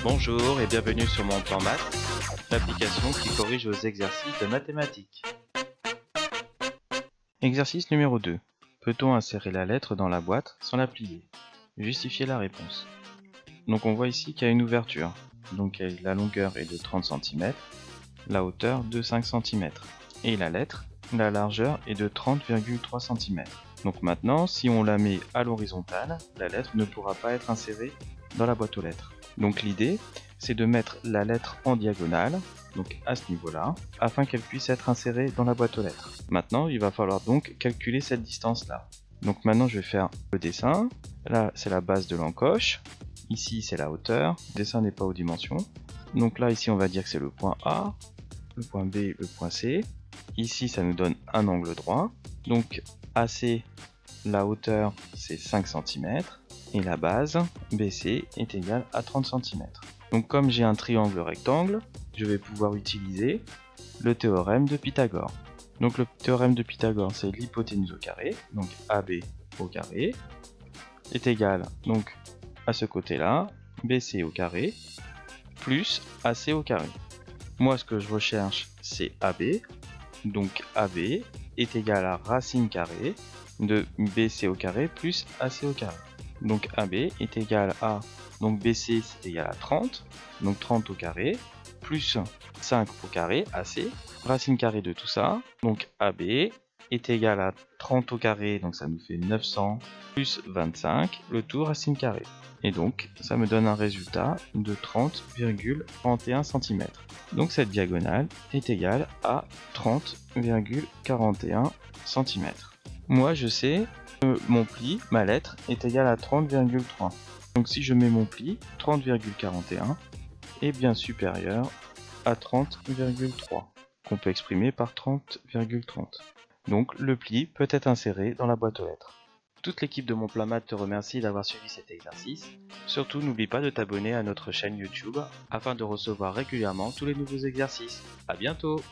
Bonjour et bienvenue sur mon plan maths, l'application qui corrige vos exercices de mathématiques. Exercice numéro 2. Peut-on insérer la lettre dans la boîte sans la plier? Justifiez la réponse. Donc on voit ici qu'il y a une ouverture. Donc la longueur est de 30 cm, la hauteur de 5 cm. Et la lettre, la largeur est de 30,3 cm. Donc maintenant, si on la met à l'horizontale, la lettre ne pourra pas être insérée dans la boîte aux lettres. Donc l'idée, c'est de mettre la lettre en diagonale, donc à ce niveau-là, afin qu'elle puisse être insérée dans la boîte aux lettres. Maintenant, il va falloir donc calculer cette distance-là. Donc maintenant, je vais faire le dessin. Là, c'est la base de l'encoche. Ici, c'est la hauteur. Le dessin n'est pas aux dimensions. Donc là, ici, on va dire que c'est le point A, le point B, le point C. Ici, ça nous donne un angle droit. Donc AC, la hauteur, c'est 5 cm. Et la base, BC, est égale à 30 cm. Donc comme j'ai un triangle rectangle, je vais pouvoir utiliser le théorème de Pythagore. Donc le théorème de Pythagore, c'est l'hypoténuse au carré, donc AB au carré, est égal donc à ce côté-là, BC au carré, plus AC au carré. Moi, ce que je recherche, c'est AB, donc AB est égal à racine carrée de BC au carré plus AC au carré. Donc AB est égal à, donc BC c'est égal à 30, donc 30 au carré, plus 5 au carré, AC, racine carrée de tout ça, donc AB est égal à 30 au carré, donc ça nous fait 900, plus 25, le tout racine carrée. Et donc ça me donne un résultat de 30,31 cm. Donc cette diagonale est égale à 30,41 cm. Moi je sais que mon pli, ma lettre, est égal à 30,3. Donc si je mets mon pli, 30,41 est bien supérieur à 30,3, qu'on peut exprimer par 30,30. Donc le pli peut être inséré dans la boîte aux lettres. Toute l'équipe de Mon Plan Maths te remercie d'avoir suivi cet exercice. Surtout n'oublie pas de t'abonner à notre chaîne YouTube afin de recevoir régulièrement tous les nouveaux exercices. A bientôt!